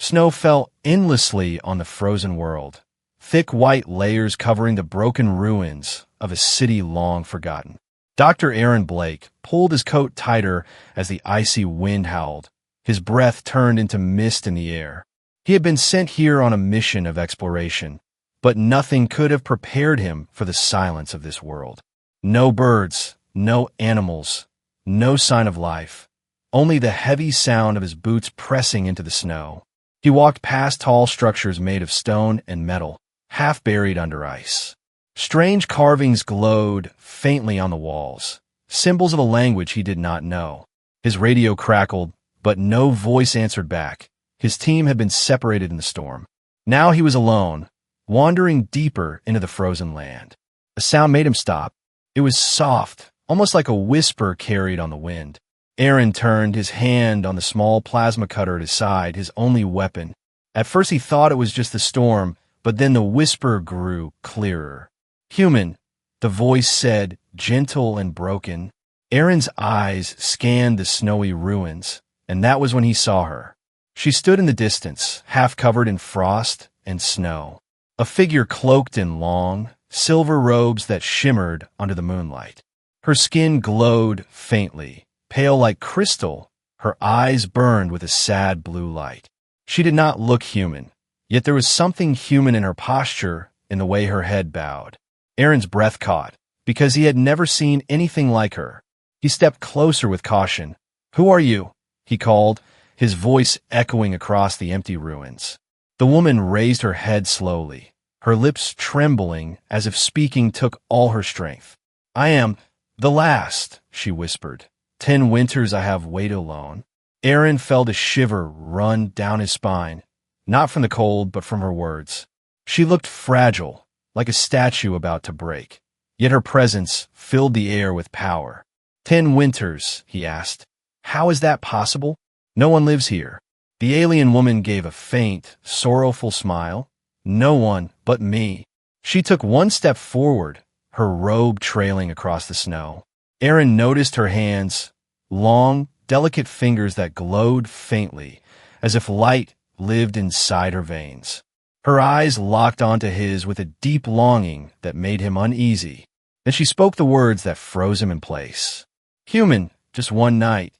Snow fell endlessly on the frozen world, thick white layers covering the broken ruins of a city long forgotten. Dr. Aaron Blake pulled his coat tighter as the icy wind howled. His breath turned into mist in the air. He had been sent here on a mission of exploration, but nothing could have prepared him for the silence of this world. No birds, no animals, no sign of life, only the heavy sound of his boots pressing into the snow. He walked past tall structures made of stone and metal, half buried under ice. Strange carvings glowed faintly on the walls, symbols of a language he did not know. His radio crackled, but no voice answered back. His team had been separated in the storm. Now he was alone, wandering deeper into the frozen land. A sound made him stop. It was soft, almost like a whisper carried on the wind. Aaron turned, his hand on the small plasma cutter at his side, his only weapon. At first he thought it was just the storm, but then the whisper grew clearer. "Human," the voice said, gentle and broken. Aaron's eyes scanned the snowy ruins, and that was when he saw her. She stood in the distance, half covered in frost and snow. A figure cloaked in long, silver robes that shimmered under the moonlight. Her skin glowed faintly, pale like crystal. Her eyes burned with a sad blue light. She did not look human, yet there was something human in her posture, in the way her head bowed. Aaron's breath caught, because he had never seen anything like her. He stepped closer with caution. "Who are you?" he called, his voice echoing across the empty ruins. The woman raised her head slowly, her lips trembling as if speaking took all her strength. "I am the last," she whispered. "10 winters I have waited alone." Aaron felt a shiver run down his spine, not from the cold, but from her words. She looked fragile, like a statue about to break, yet her presence filled the air with power. 10 winters, he asked. "How is that possible? No one lives here." The alien woman gave a faint, sorrowful smile. "No one but me." She took one step forward, her robe trailing across the snow. Aaron noticed her hands, long, delicate fingers that glowed faintly, as if light lived inside her veins. Her eyes locked onto his with a deep longing that made him uneasy. Then she spoke the words that froze him in place. "Human, just one night.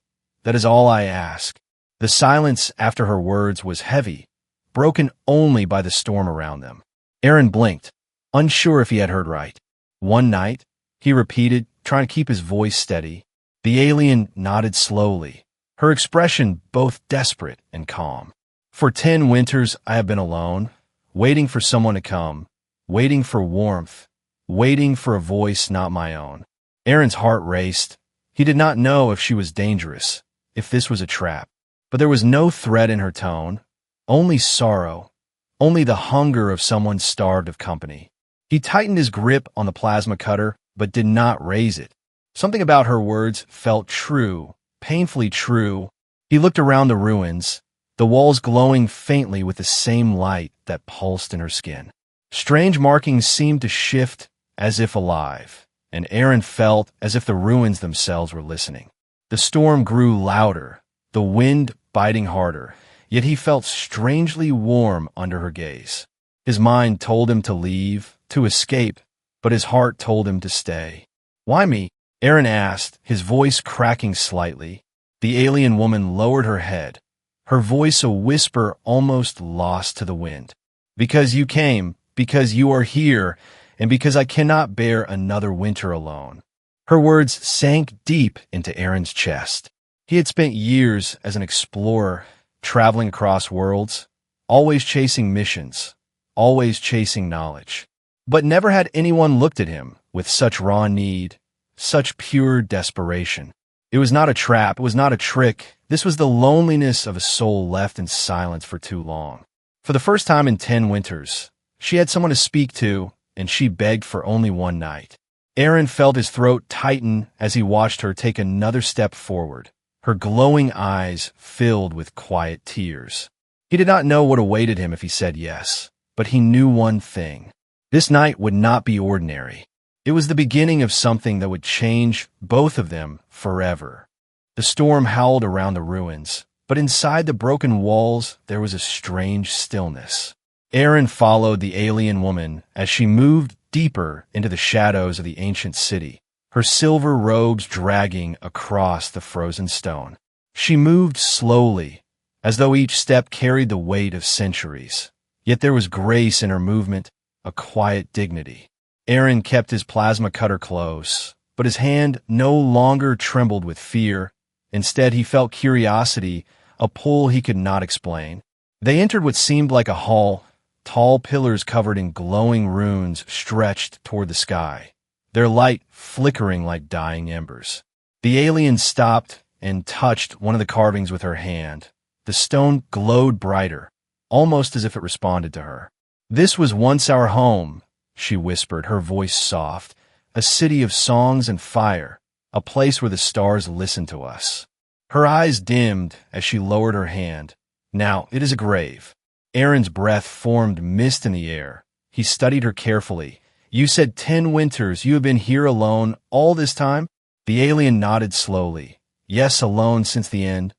That is all I ask." The silence after her words was heavy, broken only by the storm around them. Aaron blinked, unsure if he had heard right. "One night," he repeated, trying to keep his voice steady. The alien nodded slowly, her expression both desperate and calm. "For 10 winters I have been alone, waiting for someone to come, waiting for warmth, waiting for a voice not my own." Aaron's heart raced. He did not know if she was dangerous, if this was a trap. But there was no threat in her tone, only sorrow, only the hunger of someone starved of company. He tightened his grip on the plasma cutter, but did not raise it. Something about her words felt true, painfully true. He looked around the ruins, the walls glowing faintly with the same light that pulsed in her skin. Strange markings seemed to shift as if alive, and Aaron felt as if the ruins themselves were listening. The storm grew louder, the wind biting harder, yet he felt strangely warm under her gaze. His mind told him to leave, to escape, but his heart told him to stay. "Why me?" Aaron asked, his voice cracking slightly. The alien woman lowered her head, her voice a whisper almost lost to the wind. "Because you came, because you are here, and because I cannot bear another winter alone." Her words sank deep into Aaron's chest. He had spent years as an explorer, traveling across worlds, always chasing missions, always chasing knowledge. But never had anyone looked at him with such raw need, such pure desperation. It was not a trap, it was not a trick. This was the loneliness of a soul left in silence for too long. For the first time in 10 winters, she had someone to speak to, and she begged for only one night. Aaron felt his throat tighten as he watched her take another step forward, her glowing eyes filled with quiet tears. He did not know what awaited him if he said yes, but he knew one thing. This night would not be ordinary. It was the beginning of something that would change both of them forever. The storm howled around the ruins, but inside the broken walls there was a strange stillness. Aaron followed the alien woman as she moved deeper into the shadows of the ancient city, her silver robes dragging across the frozen stone. She moved slowly, as though each step carried the weight of centuries. Yet there was grace in her movement, a quiet dignity. Aaron kept his plasma cutter close, but his hand no longer trembled with fear. Instead, he felt curiosity, a pull he could not explain. They entered what seemed like a hall. Tall pillars covered in glowing runes stretched toward the sky, their light flickering like dying embers. The alien stopped and touched one of the carvings with her hand. The stone glowed brighter, almost as if it responded to her. "This was once our home," she whispered, her voice soft. "A city of songs and fire, a place where the stars listened to us." Her eyes dimmed as she lowered her hand. "Now, it is a grave." Aaron's breath formed mist in the air. He studied her carefully. "You said 10 winters you have been here alone all this time?" The alien nodded slowly. "Yes, alone since the end."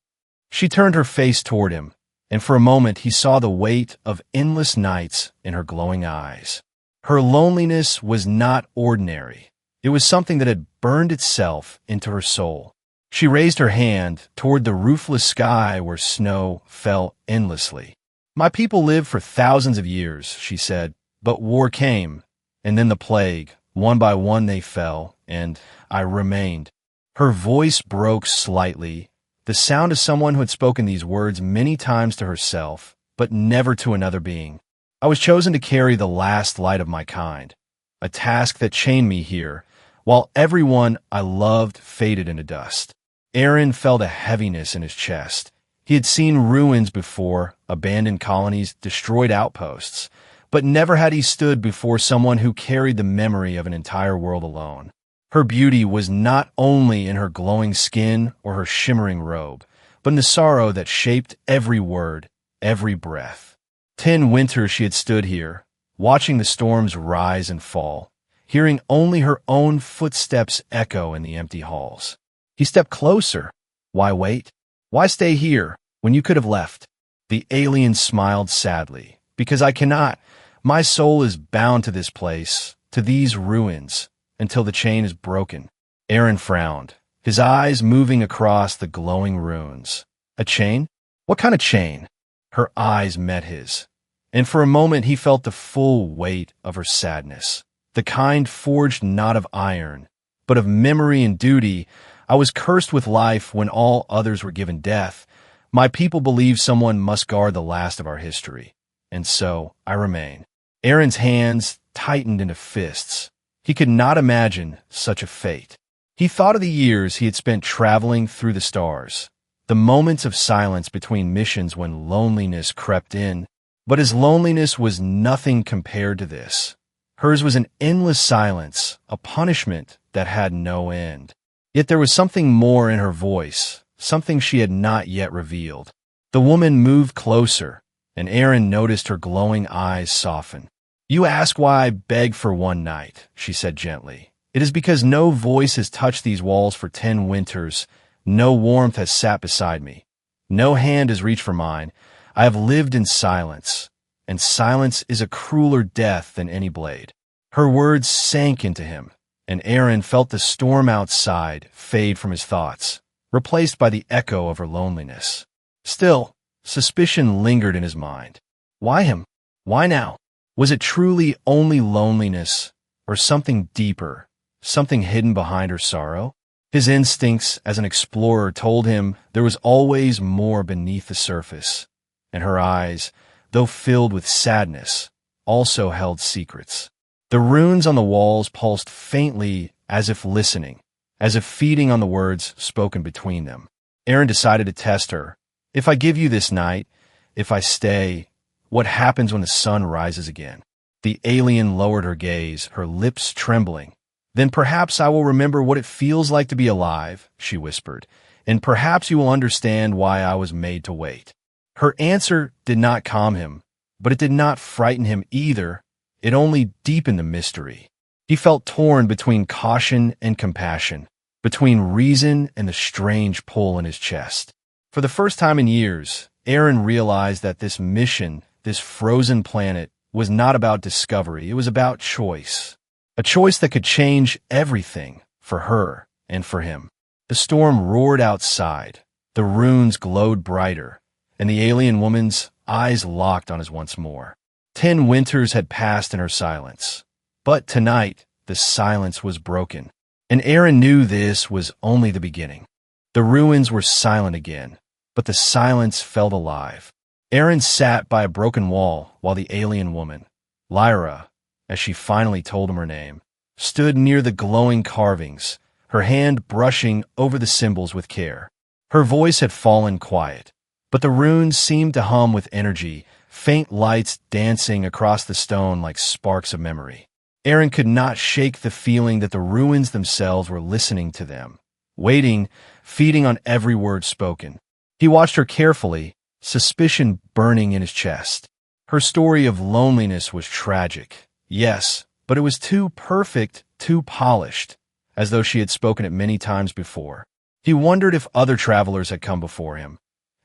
She turned her face toward him, and for a moment he saw the weight of endless nights in her glowing eyes. Her loneliness was not ordinary. It was something that had burned itself into her soul. She raised her hand toward the roofless sky where snow fell endlessly. "My people lived for thousands of years," she said, "but war came, and then the plague. One by one they fell, and I remained." Her voice broke slightly, the sound of someone who had spoken these words many times to herself, but never to another being. "I was chosen to carry the last light of my kind, a task that chained me here, while everyone I loved faded into dust." Aaron felt a heaviness in his chest. He had seen ruins before, abandoned colonies, destroyed outposts, but never had he stood before someone who carried the memory of an entire world alone. Her beauty was not only in her glowing skin or her shimmering robe, but in the sorrow that shaped every word, every breath. 10 winters she had stood here, watching the storms rise and fall, hearing only her own footsteps echo in the empty halls. He stepped closer. Why wait? Why stay here when you could have left? The alien smiled sadly. "Because I cannot. My soul is bound to this place, to these ruins, until the chain is broken." Aaron frowned, his eyes moving across the glowing runes. "A chain? What kind of chain?" Her eyes met his, and for a moment he felt the full weight of her sadness, the kind forged not of iron, but of memory and duty. "I was cursed with life when all others were given death. My people believe someone must guard the last of our history, and so I remain." Aaron's hands tightened into fists. He could not imagine such a fate. He thought of the years he had spent traveling through the stars, the moments of silence between missions when loneliness crept in, but his loneliness was nothing compared to this. Hers was an endless silence, a punishment that had no end. Yet there was something more in her voice, something she had not yet revealed. The woman moved closer, and Aaron noticed her glowing eyes soften. "You ask why I beg for one night," she said gently. "It is because no voice has touched these walls for 10 winters, no warmth has sat beside me, no hand has reached for mine. I have lived in silence, and silence is a crueler death than any blade." Her words sank into him, and Aaron felt the storm outside fade from his thoughts, replaced by the echo of her loneliness. Still, suspicion lingered in his mind. Why him? Why now? Was it truly only loneliness, or something deeper, something hidden behind her sorrow? His instincts as an explorer told him there was always more beneath the surface, and her eyes, though filled with sadness, also held secrets. The runes on the walls pulsed faintly as if listening, as if feeding on the words spoken between them. Aaron decided to test her. "If I give you this night, if I stay, what happens when the sun rises again?" The alien lowered her gaze, her lips trembling. "Then perhaps I will remember what it feels like to be alive," she whispered, "and perhaps you will understand why I was made to wait." Her answer did not calm him, but it did not frighten him either. It only deepened the mystery. He felt torn between caution and compassion, between reason and the strange pull in his chest. For the first time in years, Aaron realized that this mission, this frozen planet, was not about discovery. It was about choice. A choice that could change everything for her and for him. The storm roared outside. The runes glowed brighter, and the alien woman's eyes locked on his once more. 10 winters had passed in her silence. But tonight, the silence was broken. And Aaron knew this was only the beginning. The ruins were silent again, but the silence felt alive. Aaron sat by a broken wall while the alien woman, Lyra, as she finally told him her name, stood near the glowing carvings, her hand brushing over the symbols with care. Her voice had fallen quiet, but the runes seemed to hum with energy, faint lights dancing across the stone like sparks of memory. Aaron could not shake the feeling that the ruins themselves were listening to them, waiting, feeding on every word spoken. He watched her carefully, suspicion burning in his chest. Her story of loneliness was tragic, yes, but it was too perfect, too polished, as though she had spoken it many times before. He wondered if other travelers had come before him,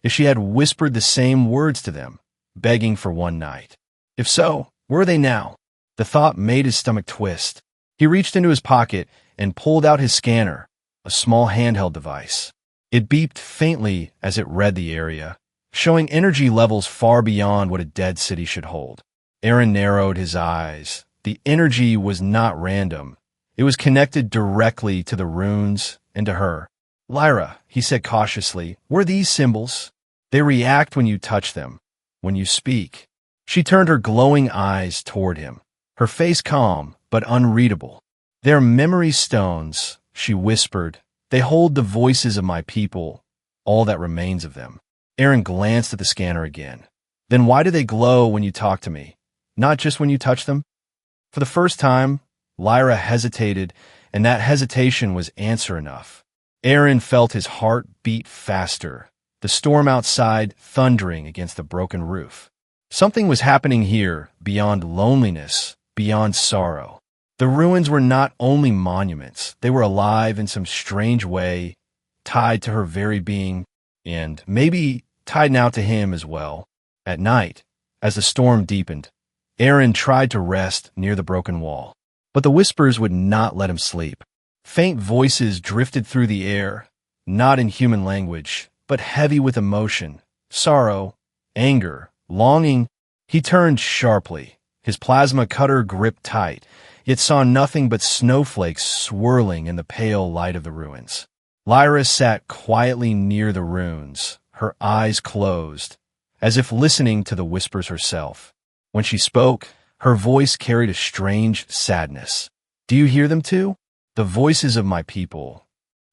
if she had whispered the same words to them, begging for one night. If so, where are they now? The thought made his stomach twist. He reached into his pocket and pulled out his scanner, a small handheld device. It beeped faintly as it read the area, showing energy levels far beyond what a dead city should hold. Aaron narrowed his eyes. The energy was not random. It was connected directly to the runes and to her. Lyra, he said cautiously, were these symbols? They react when you touch them, when you speak. She turned her glowing eyes toward him, her face calm but unreadable. They're memory stones, she whispered. They hold the voices of my people, all that remains of them. Aaron glanced at the scanner again. Then why do they glow when you talk to me? Not just when you touch them? For the first time, Lyra hesitated, and that hesitation was answer enough. Aaron felt his heart beat faster, the storm outside thundering against the broken roof. Something was happening here beyond loneliness, beyond sorrow. The ruins were not only monuments, they were alive in some strange way, tied to her very being, and maybe tied now to him as well. At night, as the storm deepened, Aaron tried to rest near the broken wall, but the whispers would not let him sleep. Faint voices drifted through the air, not in human language, but heavy with emotion, sorrow, anger, longing. He turned sharply, his plasma cutter gripped tight, yet saw nothing but snowflakes swirling in the pale light of the ruins. Lyra sat quietly near the runes, her eyes closed, as if listening to the whispers herself. When she spoke, her voice carried a strange sadness. Do you hear them too? The voices of my people.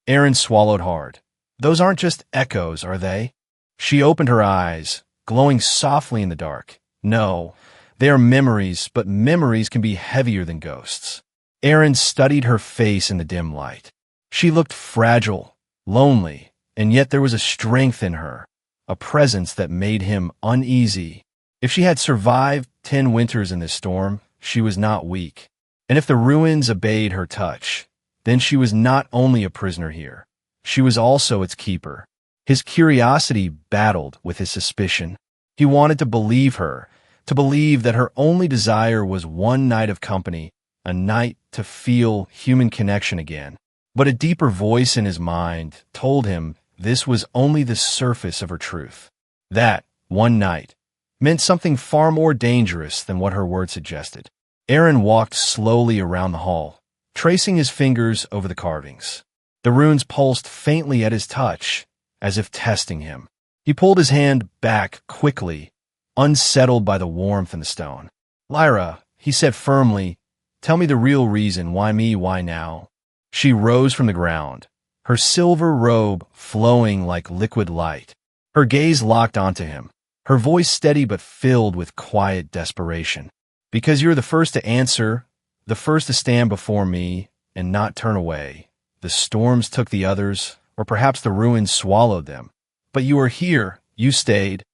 Aaron swallowed hard. Those aren't just echoes, are they? She opened her eyes, glowing softly in the dark. No, they are memories, but memories can be heavier than ghosts. Aaron studied her face in the dim light. She looked fragile, lonely, and yet there was a strength in her, a presence that made him uneasy. If she had survived 10 winters in this storm, she was not weak. And if the ruins obeyed her touch, then she was not only a prisoner here, she was also its keeper. His curiosity battled with his suspicion. He wanted to believe her, to believe that her only desire was one night of company, a night to feel human connection again. But a deeper voice in his mind told him this was only the surface of her truth. That, one night, meant something far more dangerous than what her words suggested. Aaron walked slowly around the hall, tracing his fingers over the carvings. The runes pulsed faintly at his touch, as if testing him. He pulled his hand back quickly, unsettled by the warmth in the stone. Lyra, he said firmly, tell me the real reason. Why me? Why now? She rose from the ground, her silver robe flowing like liquid light. Her gaze locked onto him, her voice steady but filled with quiet desperation. Because you're the first to answer, the first to stand before me and not turn away. The storms took the others, or perhaps the ruins swallowed them. But you are here, you stayed.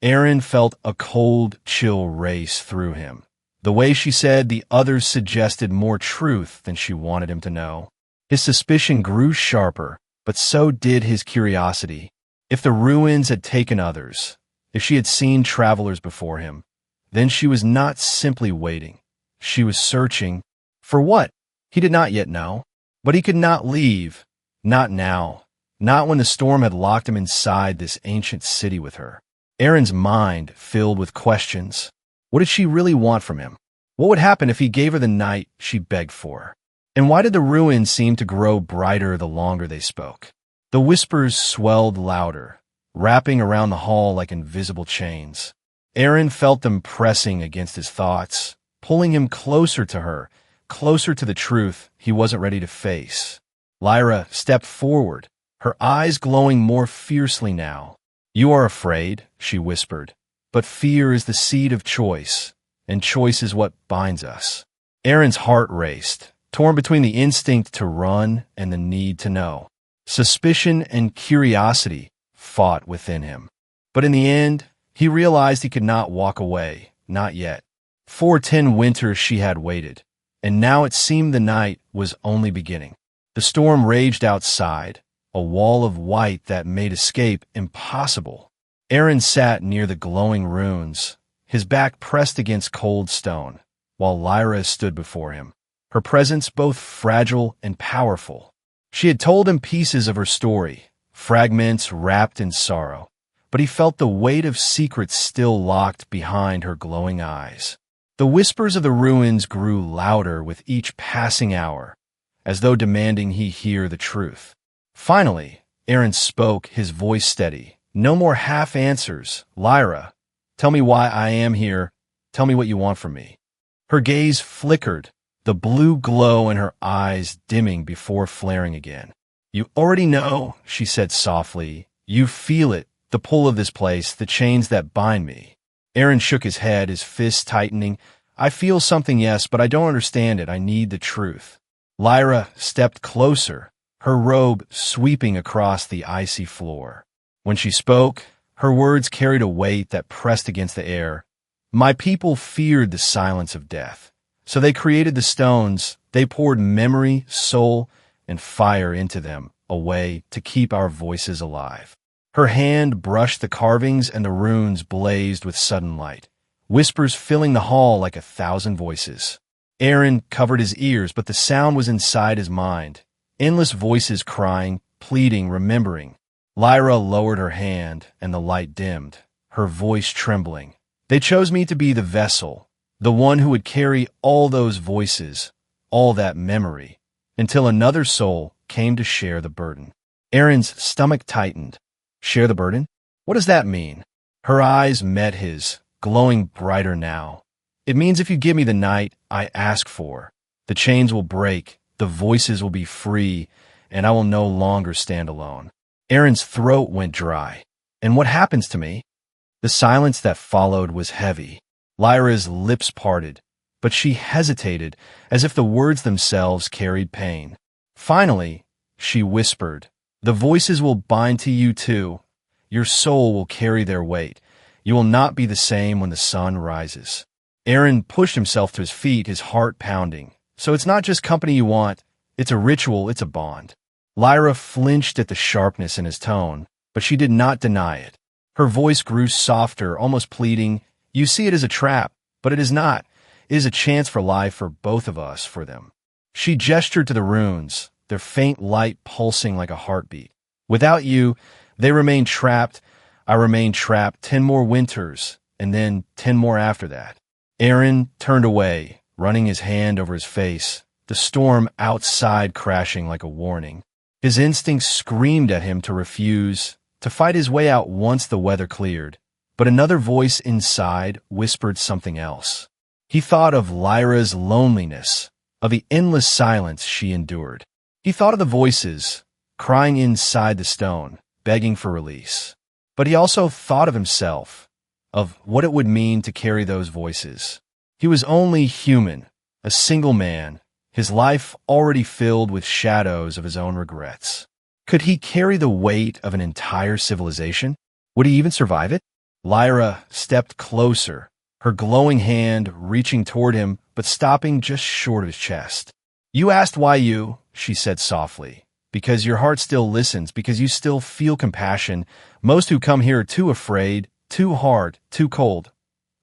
Aaron felt a cold chill race through him. The way she said the others suggested more truth than she wanted him to know. His suspicion grew sharper, but so did his curiosity. If the ruins had taken others, if she had seen travelers before him, then she was not simply waiting. She was searching. For what? He did not yet know. But he could not leave. Not now. Not when the storm had locked him inside this ancient city with her. Aaron's mind filled with questions. What did she really want from him? What would happen if he gave her the night she begged for? And why did the ruins seem to grow brighter the longer they spoke? The whispers swelled louder, wrapping around the hall like invisible chains. Aaron felt them pressing against his thoughts, pulling him closer to her, closer to the truth he wasn't ready to face. Lyra stepped forward, her eyes glowing more fiercely now. "You are afraid," she whispered, "but fear is the seed of choice, and choice is what binds us." Aaron's heart raced, torn between the instinct to run and the need to know. Suspicion and curiosity fought within him. But in the end, he realized he could not walk away, not yet. 410 winters she had waited, and now it seemed the night was only beginning. The storm raged outside, a wall of white that made escape impossible. Aaron sat near the glowing ruins, his back pressed against cold stone, while Lyra stood before him, her presence both fragile and powerful. She had told him pieces of her story, fragments wrapped in sorrow, but he felt the weight of secrets still locked behind her glowing eyes. The whispers of the ruins grew louder with each passing hour, as though demanding he hear the truth. Finally, Aaron spoke, his voice steady. "No more half answers. Lyra, tell me why I am here. Tell me what you want from me." Her gaze flickered, the blue glow in her eyes dimming before flaring again. "You already know," she said softly. "You feel it, the pull of this place, the chains that bind me." Aaron shook his head, his fists tightening. "I feel something, yes, but I don't understand it. I need the truth." Lyra stepped closer, her robe sweeping across the icy floor. When she spoke, her words carried a weight that pressed against the air. "My people feared the silence of death. So they created the stones, they poured memory, soul, and fire into them, a way to keep our voices alive." Her hand brushed the carvings and the runes blazed with sudden light, whispers filling the hall like 1,000 voices. Aaron covered his ears, but the sound was inside his mind, endless voices crying, pleading, remembering. Lyra lowered her hand, and the light dimmed, her voice trembling. "They chose me to be the vessel, the one who would carry all those voices, all that memory, until another soul came to share the burden." Aaron's stomach tightened. Share the burden? What does that mean? Her eyes met his, glowing brighter now. "It means if you give me the night I ask for, the chains will break, the voices will be free, and I will no longer stand alone." Aaron's throat went dry. "And what happens to me?" The silence that followed was heavy. Lyra's lips parted, but she hesitated, as if the words themselves carried pain. Finally, she whispered, "The voices will bind to you too. Your soul will carry their weight. You will not be the same when the sun rises." Aaron pushed himself to his feet, his heart pounding. "So it's not just company you want. It's a ritual, it's a bond." Lyra flinched at the sharpness in his tone, but she did not deny it. Her voice grew softer, almost pleading. "You see it as a trap, but it is not. It is a chance for life for both of us, for them." She gestured to the runes, their faint light pulsing like a heartbeat. "Without you, they remain trapped. I remain trapped 10 more winters, and then 10 more after that." Aaron turned away, running his hand over his face, the storm outside crashing like a warning. His instincts screamed at him to refuse, to fight his way out once the weather cleared. But another voice inside whispered something else. He thought of Lyra's loneliness, of the endless silence she endured. He thought of the voices, crying inside the stone, begging for release. But he also thought of himself, of what it would mean to carry those voices. He was only human, a single man, his life already filled with shadows of his own regrets. Could he carry the weight of an entire civilization? Would he even survive it? Lyra stepped closer, her glowing hand reaching toward him but stopping just short of his chest. "You asked why you," she said softly. because your heart still listens, because you still feel compassion. Most who come here are too afraid, too hard, too cold,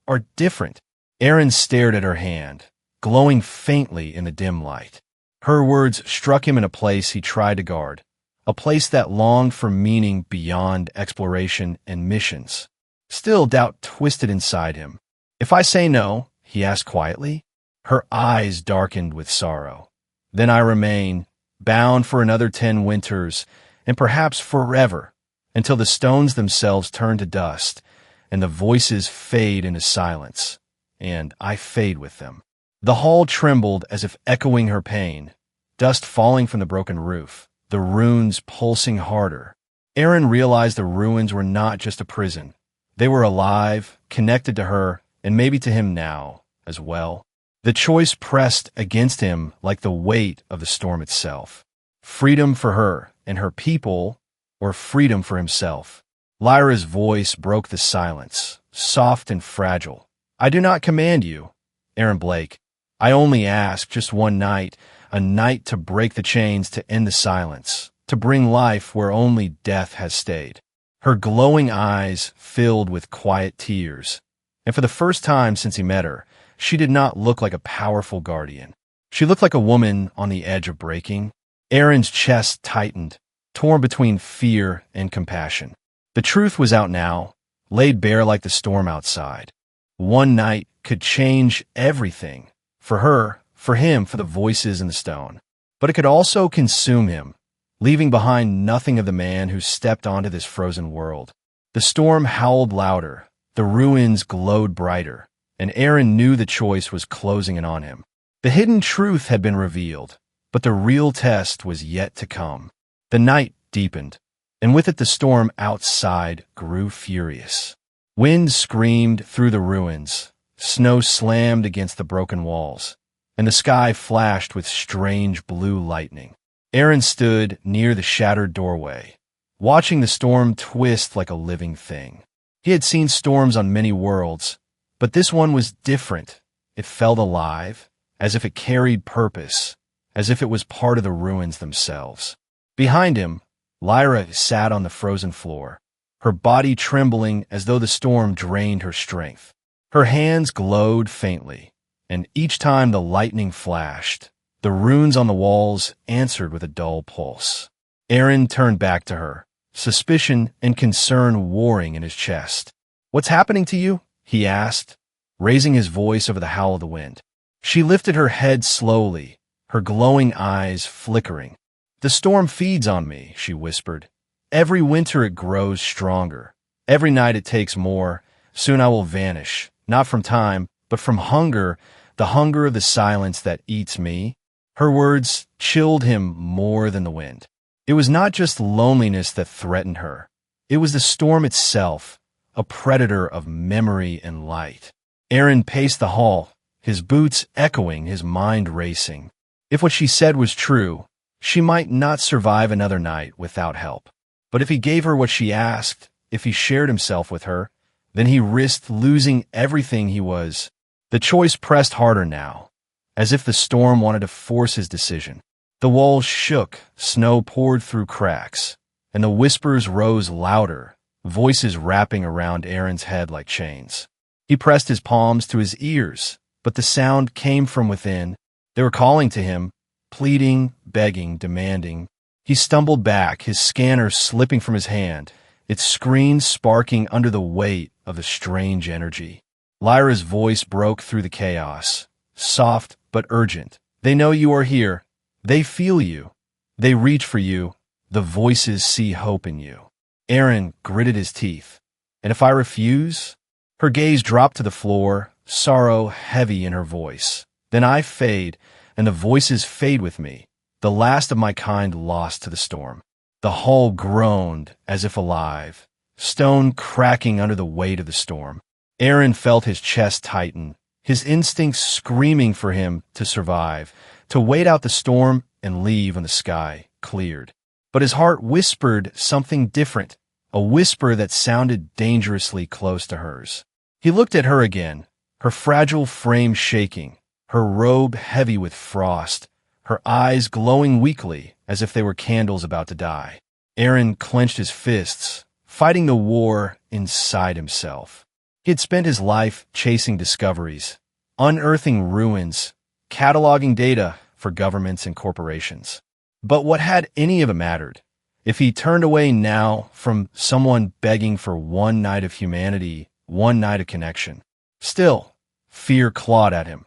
are different. Aaron stared at her hand, glowing faintly in the dim light. Her words struck him in a place he tried to guard, a place that longed for meaning beyond exploration and missions. Still, doubt twisted inside him. "If I say no," he asked quietly. Her eyes darkened with sorrow. "Then I remain, bound for another 10 winters, and perhaps forever, until the stones themselves turn to dust, and the voices fade into silence, and I fade with them." The hall trembled as if echoing her pain, dust falling from the broken roof, the runes pulsing harder. Aaron realized the ruins were not just a prison. They were alive, connected to her, and maybe to him now as well. The choice pressed against him like the weight of the storm itself. Freedom for her and her people, or freedom for himself. Lyra's voice broke the silence, soft and fragile. "I do not command you, Aaron Blake. I only ask just one night, a night to break the chains, to end the silence, to bring life where only death has stayed." Her glowing eyes filled with quiet tears, and for the first time since he met her, she did not look like a powerful guardian. She looked like a woman on the edge of breaking. Aaron's chest tightened, torn between fear and compassion. The truth was out now, laid bare like the storm outside. One night could change everything. For her, for him, for the voices in the stone. But it could also consume him, leaving behind nothing of the man who stepped onto this frozen world. The storm howled louder, the ruins glowed brighter, and Aaron knew the choice was closing in on him. The hidden truth had been revealed, but the real test was yet to come. The night deepened, and with it the storm outside grew furious. Wind screamed through the ruins, snow slammed against the broken walls, and the sky flashed with strange blue lightning. Aaron stood near the shattered doorway, watching the storm twist like a living thing. He had seen storms on many worlds, but this one was different. It felt alive, as if it carried purpose, as if it was part of the ruins themselves. Behind him, Lyra sat on the frozen floor, her body trembling as though the storm drained her strength. Her hands glowed faintly, and each time the lightning flashed, the runes on the walls answered with a dull pulse. Aaron turned back to her, suspicion and concern warring in his chest. "What's happening to you?" he asked, raising his voice over the howl of the wind. She lifted her head slowly, her glowing eyes flickering. "The storm feeds on me," she whispered. "Every winter it grows stronger. Every night it takes more. Soon I will vanish, not from time, but from hunger, the hunger of the silence that eats me." Her words chilled him more than the wind. It was not just loneliness that threatened her. It was the storm itself, a predator of memory and light. Aaron paced the hall, his boots echoing, his mind racing. If what she said was true, she might not survive another night without help. But if he gave her what she asked, if he shared himself with her, then he risked losing everything he was. The choice pressed harder now, as if the storm wanted to force his decision. The walls shook, snow poured through cracks, and the whispers rose louder, voices wrapping around Aaron's head like chains. He pressed his palms to his ears, but the sound came from within. They were calling to him, pleading, begging, demanding. He stumbled back, his scanner slipping from his hand, its screen sparking under the weight of the strange energy. Lyra's voice broke through the chaos, soft but urgent. "They know you are here. They feel you. They reach for you. The voices see hope in you." Aaron gritted his teeth. "And if I refuse?" Her gaze dropped to the floor, sorrow heavy in her voice. "Then I fade, and the voices fade with me, the last of my kind lost to the storm." The hall groaned as if alive, stone cracking under the weight of the storm. Aaron felt his chest tighten, his instincts screaming for him to survive, to wait out the storm and leave when the sky cleared. But his heart whispered something different, a whisper that sounded dangerously close to hers. He looked at her again, her fragile frame shaking, her robe heavy with frost, her eyes glowing weakly as if they were candles about to die. Aaron clenched his fists, fighting the war inside himself. He had spent his life chasing discoveries, unearthing ruins, cataloging data for governments and corporations. But what had any of it mattered? If he turned away now from someone begging for one night of humanity, one night of connection? Still, fear clawed at him.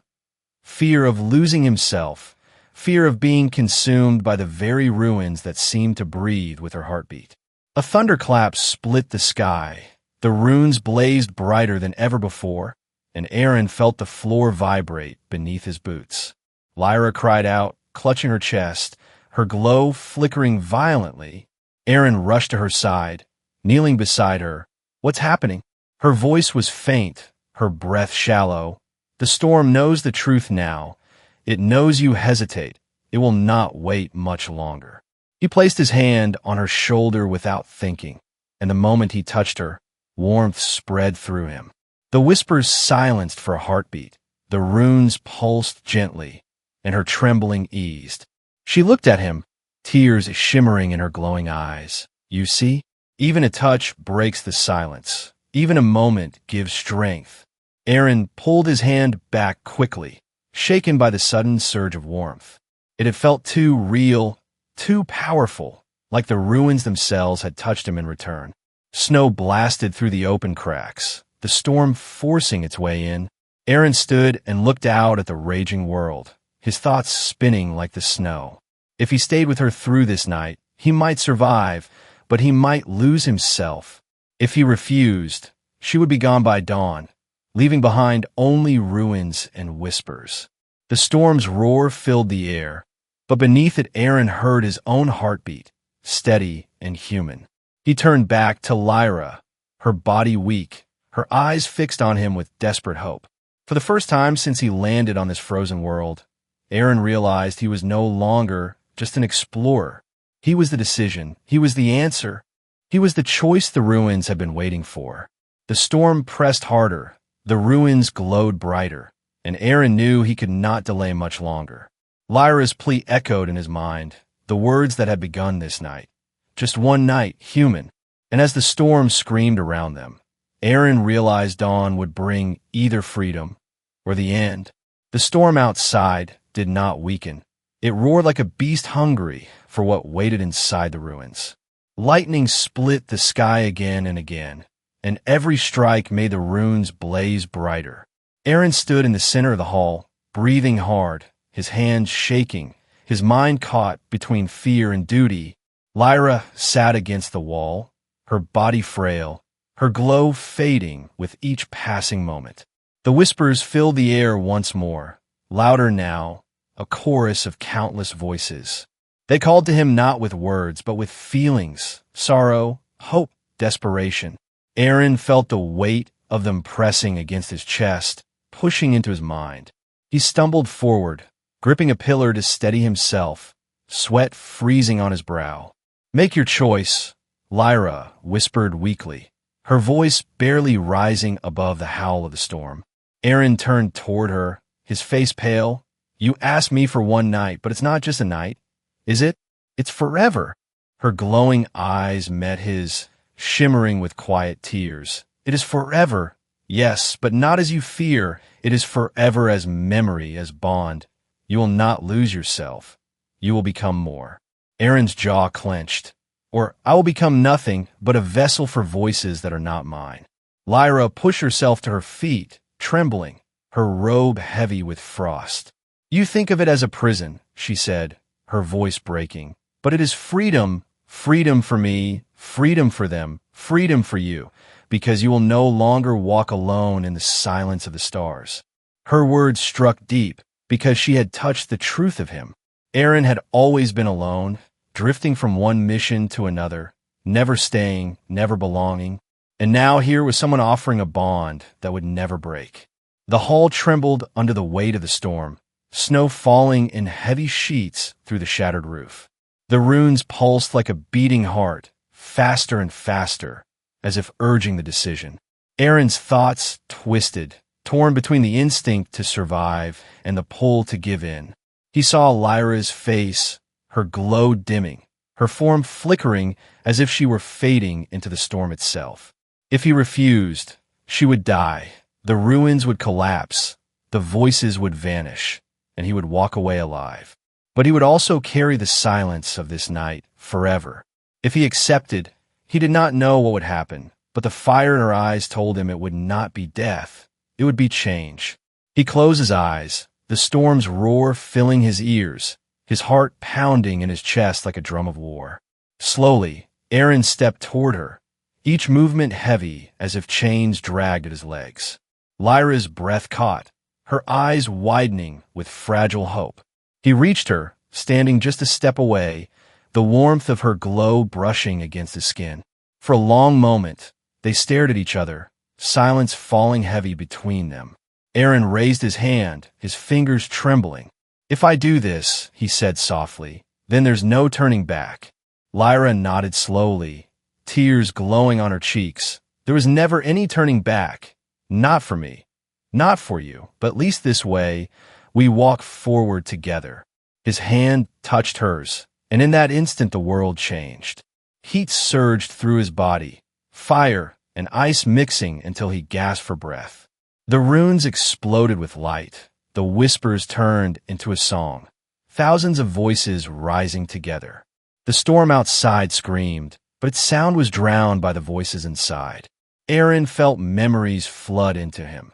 Fear of losing himself, fear of being consumed by the very ruins that seemed to breathe with her heartbeat. A thunderclap split the sky. The runes blazed brighter than ever before, and Aaron felt the floor vibrate beneath his boots. Lyra cried out, clutching her chest, her glow flickering violently. Aaron rushed to her side, kneeling beside her. "What's happening?" Her voice was faint, her breath shallow. "The storm knows the truth now. It knows you hesitate. It will not wait much longer." He placed his hand on her shoulder without thinking, and the moment he touched her, warmth spread through him. The whispers silenced for a heartbeat. The runes pulsed gently, and her trembling eased. She looked at him, tears shimmering in her glowing eyes. "You see? Even a touch breaks the silence. Even a moment gives strength." Aaron pulled his hand back quickly, shaken by the sudden surge of warmth. It had felt too real, too powerful, like the ruins themselves had touched him in return. Snow blasted through the open cracks, the storm forcing its way in. Aaron stood and looked out at the raging world, his thoughts spinning like the snow. If he stayed with her through this night, he might survive, but he might lose himself. If he refused, she would be gone by dawn, leaving behind only ruins and whispers. The storm's roar filled the air, but beneath it Aaron heard his own heartbeat, steady and human. He turned back to Lyra, her body weak, her eyes fixed on him with desperate hope. For the first time since he landed on this frozen world, Aaron realized he was no longer just an explorer. He was the decision. He was the answer. He was the choice the ruins had been waiting for. The storm pressed harder. The ruins glowed brighter, and Aaron knew he could not delay much longer. Lyra's plea echoed in his mind, the words that had begun this night. Just one night, human. And as the storm screamed around them, Aaron realized dawn would bring either freedom or the end. The storm outside did not weaken. It roared like a beast hungry for what waited inside the ruins. Lightning split the sky again and again, and every strike made the runes blaze brighter. Aaron stood in the center of the hall, breathing hard, his hands shaking, his mind caught between fear and duty. Lyra sat against the wall, her body frail, her glow fading with each passing moment. The whispers filled the air once more, louder now, a chorus of countless voices. They called to him not with words, but with feelings, sorrow, hope, desperation. Aaron felt the weight of them pressing against his chest, pushing into his mind. He stumbled forward, gripping a pillar to steady himself, sweat freezing on his brow. "Make your choice," Lyra whispered weakly, her voice barely rising above the howl of the storm. Aaron turned toward her, his face pale. "You asked me for one night, but it's not just a night, is it? It's forever." Her glowing eyes met his, shimmering with quiet tears. "It is forever. Yes, but not as you fear. It is forever as memory, as bond. You will not lose yourself. You will become more." Aaron's jaw clenched. "Or I will become nothing but a vessel for voices that are not mine." Lyra pushed herself to her feet, trembling, her robe heavy with frost. "You think of it as a prison," she said, her voice breaking. "But it is freedom, freedom for me, freedom for them, freedom for you, because you will no longer walk alone in the silence of the stars." Her words struck deep, because she had touched the truth of him. Aaron had always been alone, drifting from one mission to another, never staying, never belonging. And now here was someone offering a bond that would never break. The hall trembled under the weight of the storm, snow falling in heavy sheets through the shattered roof. The runes pulsed like a beating heart, faster and faster, as if urging the decision. Aaron's thoughts twisted, torn between the instinct to survive and the pull to give in. He saw Lyra's face, her glow dimming, her form flickering as if she were fading into the storm itself. If he refused, she would die, the ruins would collapse, the voices would vanish, and he would walk away alive. But he would also carry the silence of this night forever. If he accepted, he did not know what would happen, but the fire in her eyes told him it would not be death, it would be change. He closed his eyes, the storm's roar filling his ears, his heart pounding in his chest like a drum of war. Slowly, Aaron stepped toward her, each movement heavy as if chains dragged at his legs. Lyra's breath caught, her eyes widening with fragile hope. He reached her, standing just a step away, the warmth of her glow brushing against his skin. For a long moment, they stared at each other, silence falling heavy between them. Aaron raised his hand, his fingers trembling. "If I do this," he said softly, "then there's no turning back." Lyra nodded slowly, tears glowing on her cheeks. "There was never any turning back. Not for me. Not for you. But at least this way, we walk forward together." His hand touched hers, and in that instant the world changed. Heat surged through his body, fire and ice mixing until he gasped for breath. The runes exploded with light. The whispers turned into a song, thousands of voices rising together. The storm outside screamed, but its sound was drowned by the voices inside. Aaron felt memories flood into him.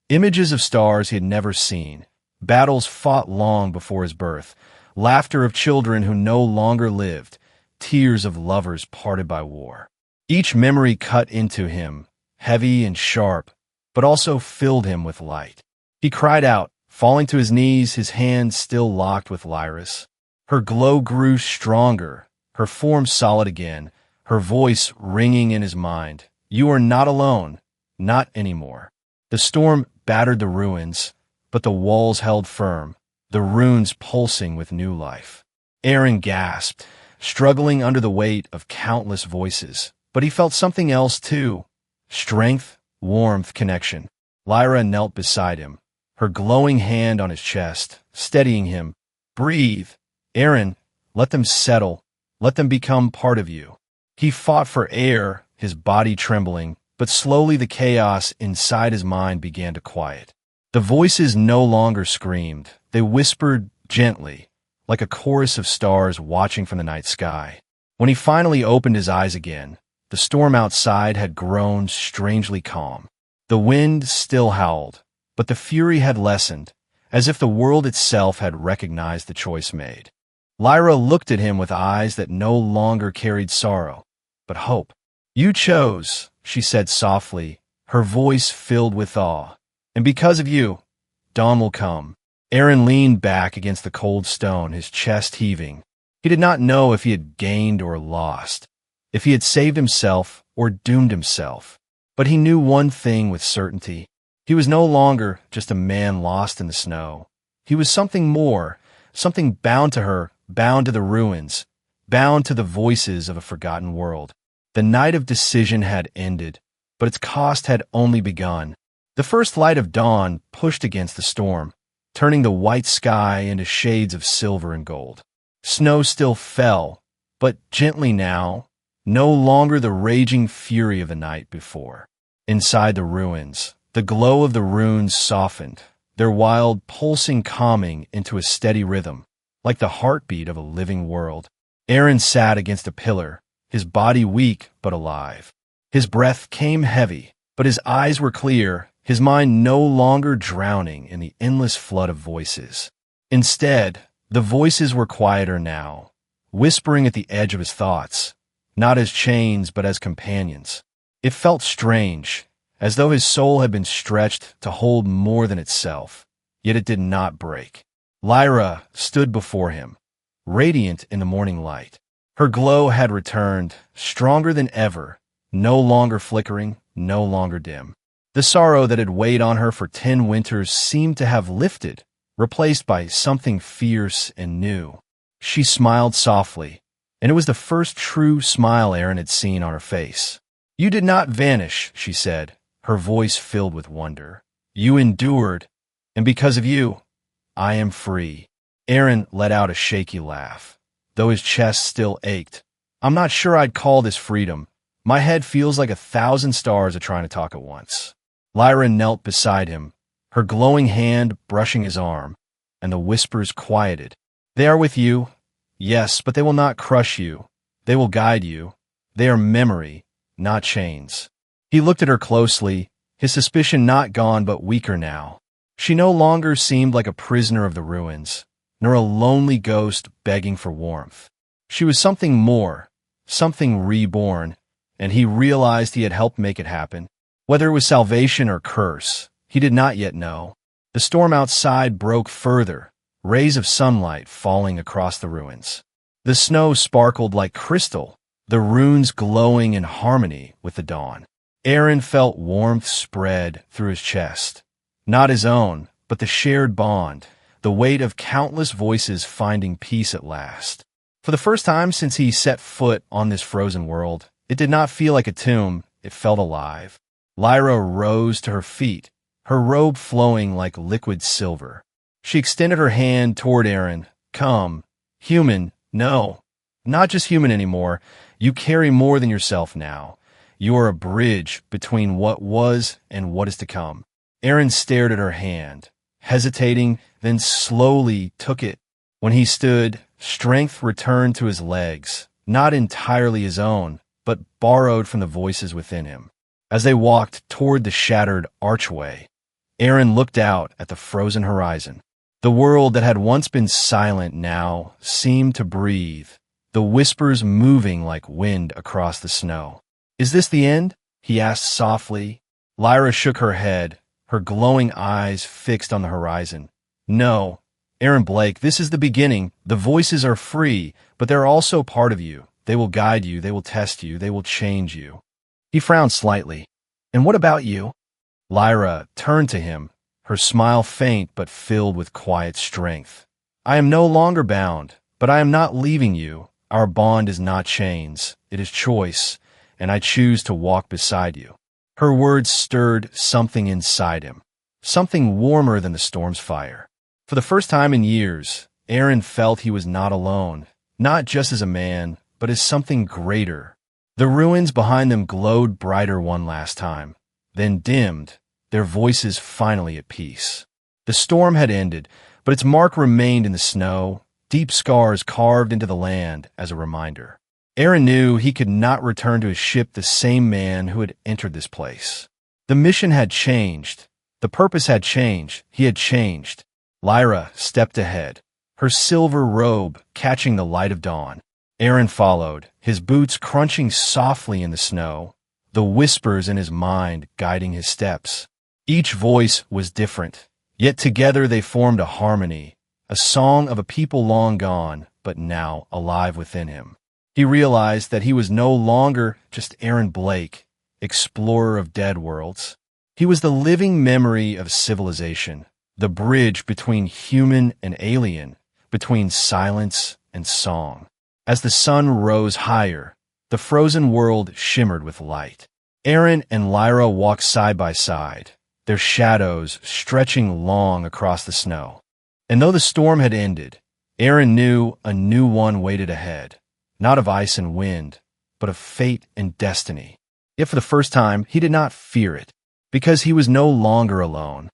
Images of stars he had never seen, battles fought long before his birth, laughter of children who no longer lived, tears of lovers parted by war. Each memory cut into him, heavy and sharp, but also filled him with light. He cried out, falling to his knees, his hands still locked with Lyra's. Her glow grew stronger, her form solid again, her voice ringing in his mind. "You are not alone, not anymore." The storm battered the ruins, but the walls held firm, the runes pulsing with new life. Aaron gasped, struggling under the weight of countless voices, but he felt something else too. Strength, warmth, connection. Lyra knelt beside him, her glowing hand on his chest, steadying him. "Breathe. Aaron, let them settle. Let them become part of you." He fought for air, his body trembling, but slowly the chaos inside his mind began to quiet. The voices no longer screamed. They whispered gently, like a chorus of stars watching from the night sky. When he finally opened his eyes again, the storm outside had grown strangely calm. The wind still howled, but the fury had lessened, as if the world itself had recognized the choice made. Lyra looked at him with eyes that no longer carried sorrow, but hope. "You chose," she said softly, her voice filled with awe. "And because of you, dawn will come." Aaron leaned back against the cold stone, his chest heaving. He did not know if he had gained or lost, if he had saved himself or doomed himself. But he knew one thing with certainty. He was no longer just a man lost in the snow. He was something more, something bound to her, bound to the ruins, bound to the voices of a forgotten world. The night of decision had ended, but its cost had only begun. The first light of dawn pushed against the storm, turning the white sky into shades of silver and gold. Snow still fell, but gently now, no longer the raging fury of the night before. Inside the ruins, the glow of the runes softened, their wild, pulsing calming into a steady rhythm, like the heartbeat of a living world. Aaron sat against a pillar, his body weak but alive. His breath came heavy, but his eyes were clear, his mind no longer drowning in the endless flood of voices. Instead, the voices were quieter now, whispering at the edge of his thoughts, not as chains but as companions. It felt strange, as though his soul had been stretched to hold more than itself, yet it did not break. Lyra stood before him, radiant in the morning light. Her glow had returned, stronger than ever, no longer flickering, no longer dim. The sorrow that had weighed on her for 10 winters seemed to have lifted, replaced by something fierce and new. She smiled softly, and it was the first true smile Aaron had seen on her face. "You did not vanish," she said, her voice filled with wonder. "You endured, and because of you, I am free." Aaron let out a shaky laugh, though his chest still ached. I'm not sure I'd call this freedom. My head feels like 1,000 stars are trying to talk at once. Lyra knelt beside him, her glowing hand brushing his arm, and the whispers quieted. They are with you, yes, but they will not crush you. They will guide you. They are memory, not chains. He looked at her closely, his suspicion not gone but weaker now. She no longer seemed like a prisoner of the ruins, nor a lonely ghost begging for warmth. She was something more, something reborn, and he realized he had helped make it happen. Whether it was salvation or curse, he did not yet know. The storm outside broke further, rays of sunlight falling across the ruins. The snow sparkled like crystal, the runes glowing in harmony with the dawn. Aaron felt warmth spread through his chest. Not his own, but the shared bond, the weight of countless voices finding peace at last. For the first time since he set foot on this frozen world, it did not feel like a tomb, it felt alive. Lyra rose to her feet, her robe flowing like liquid silver. She extended her hand toward Aaron. Come, human, no, not just human anymore. You carry more than yourself now. You are a bridge between what was and what is to come. Aaron stared at her hand, hesitating, then slowly took it. When he stood, strength returned to his legs, not entirely his own, but borrowed from the voices within him. As they walked toward the shattered archway, Aaron looked out at the frozen horizon. The world that had once been silent now seemed to breathe, the whispers moving like wind across the snow. Is this the end? He asked softly. Lyra shook her head, her glowing eyes fixed on the horizon. No, Aaron Blake, this is the beginning. The voices are free, but they're also part of you. They will guide you, they will test you, they will change you. He frowned slightly. And what about you? Lyra turned to him, her smile faint but filled with quiet strength. I am no longer bound, but I am not leaving you. Our bond is not chains, it is choice, and I choose to walk beside you. Her words stirred something inside him, something warmer than the storm's fire. For the first time in years, Aaron felt he was not alone, not just as a man, but as something greater. The ruins behind them glowed brighter one last time, then dimmed, their voices finally at peace. The storm had ended, but its mark remained in the snow, deep scars carved into the land as a reminder. Aaron knew he could not return to his ship the same man who had entered this place. The mission had changed. The purpose had changed. He had changed. Lyra stepped ahead, her silver robe catching the light of dawn. Aaron followed, his boots crunching softly in the snow, the whispers in his mind guiding his steps. Each voice was different, yet together they formed a harmony, a song of a people long gone, but now alive within him. He realized that he was no longer just Aaron Blake, explorer of dead worlds. He was the living memory of civilization, the bridge between human and alien, between silence and song. As the sun rose higher, the frozen world shimmered with light. Aaron and Lyra walked side by side, their shadows stretching long across the snow. And though the storm had ended, Aaron knew a new one waited ahead, not of ice and wind, but of fate and destiny. Yet for the first time, he did not fear it, because he was no longer alone.